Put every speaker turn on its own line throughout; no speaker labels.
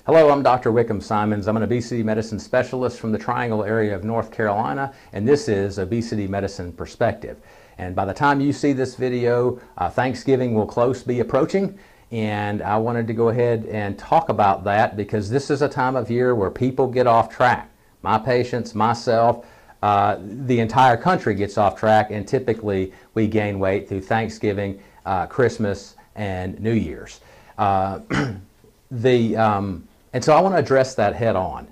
Hello, I'm Dr. Wickham Simons. I'm an obesity medicine specialist from the Triangle area of North Carolina, and this is Obesity Medicine Perspective. And by the time you see this video, Thanksgiving will close be approaching, and I wanted to go ahead and talk about that because this is a time of year where people get off track. My patients, myself, the entire country gets off track, and typically we gain weight through Thanksgiving, Christmas, and New Year's. And so I want to address that head on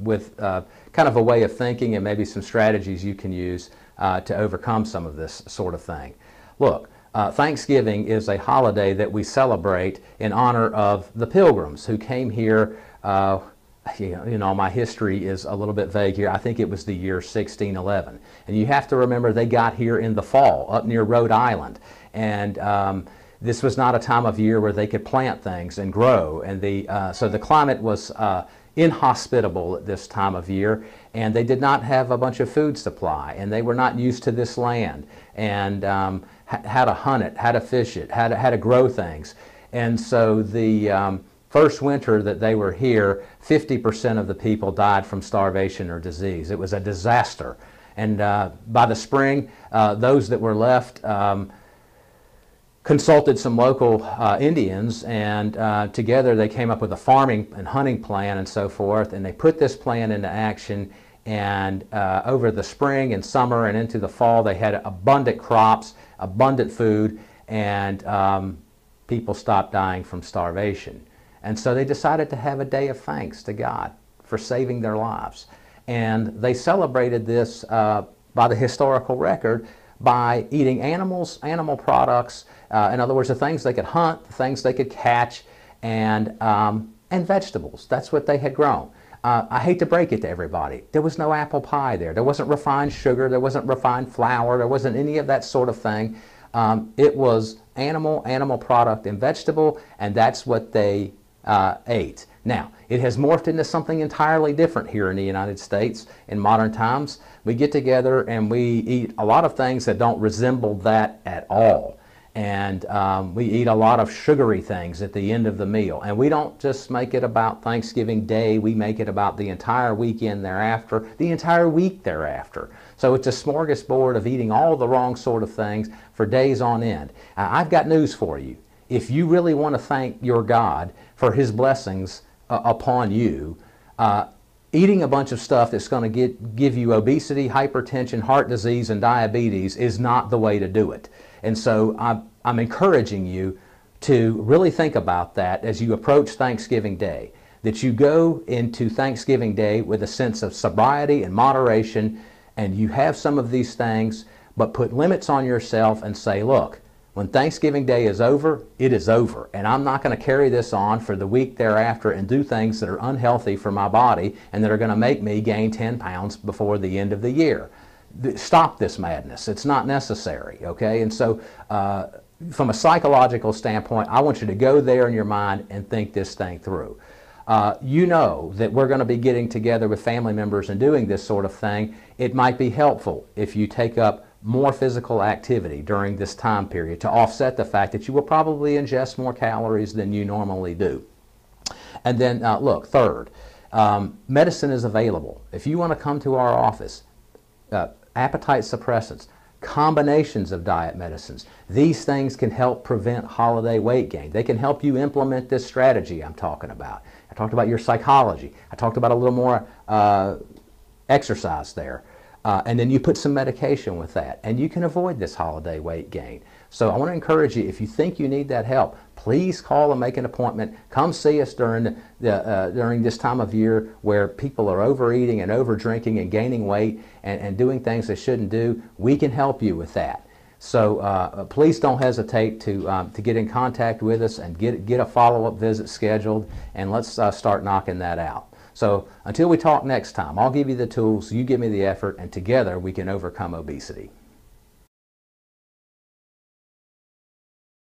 with kind of a way of thinking and maybe some strategies you can use to overcome some of this sort of thing. Look, Thanksgiving is a holiday that we celebrate in honor of the Pilgrims who came here. My history is a little bit vague here. I think it was the year 1611. And you have to remember they got here in the fall up near Rhode Island. And this was not a time of year where they could plant things and grow, and so the climate was inhospitable at this time of year, and they did not have a bunch of food supply, and they were not used to this land, and how to hunt it, how to fish it, how to grow things. And so the first winter that they were here, 50% of the people died from starvation or disease. It was a disaster. And by the spring, those that were left consulted some local Indians, and together they came up with a farming and hunting plan and so forth, and they put this plan into action, and over the spring and summer and into the fall they had abundant crops, abundant food, and people stopped dying from starvation. And so they decided to have a day of thanks to God for saving their lives. And they celebrated this by the historical record by eating animals, animal products, in other words, the things they could hunt, the things they could catch, and vegetables. That's what they had grown. I hate to break it to everybody. There was no apple pie there. There wasn't refined sugar. There wasn't refined flour. There wasn't any of that sort of thing. It was animal product, and vegetable, and that's what they ate. Now, it has morphed into something entirely different here in the United States in modern times. We get together and we eat a lot of things that don't resemble that at all. And we eat a lot of sugary things at the end of the meal. And we don't just make it about Thanksgiving Day, we make it about the entire weekend thereafter, the entire week thereafter. So it's a smorgasbord of eating all the wrong sort of things for days on end. I've got news for you. If you really want to thank your God for His blessings upon you, eating a bunch of stuff that's going to give you obesity, hypertension, heart disease, and diabetes is not the way to do it. And so I'm encouraging you to really think about that as you approach Thanksgiving Day, that you go into Thanksgiving Day with a sense of sobriety and moderation, and you have some of these things, but put limits on yourself and say, look, when Thanksgiving Day is over, it is over, and I'm not going to carry this on for the week thereafter and do things that are unhealthy for my body and that are going to make me gain 10 pounds before the end of the year. Stop this madness. It's not necessary, okay? And so from a psychological standpoint, I want you to go there in your mind and think this thing through. You know that we're going to be getting together with family members and doing this sort of thing. It might be helpful if you take up more physical activity during this time period to offset the fact that you will probably ingest more calories than you normally do. And then, look, third, medicine is available. If you want to come to our office, appetite suppressants, combinations of diet medicines, these things can help prevent holiday weight gain. They can help you implement this strategy I'm talking about. I talked about your psychology. I talked about a little more exercise there. And then you put some medication with that, and you can avoid this holiday weight gain. So I want to encourage you, if you think you need that help, please call and make an appointment. Come see us during this time of year where people are overeating and overdrinking and gaining weight and doing things they shouldn't do. We can help you with that. So please don't hesitate to get in contact with us and get a follow-up visit scheduled, and let's start knocking that out. So until we talk next time, I'll give you the tools, you give me the effort, and together we can overcome obesity.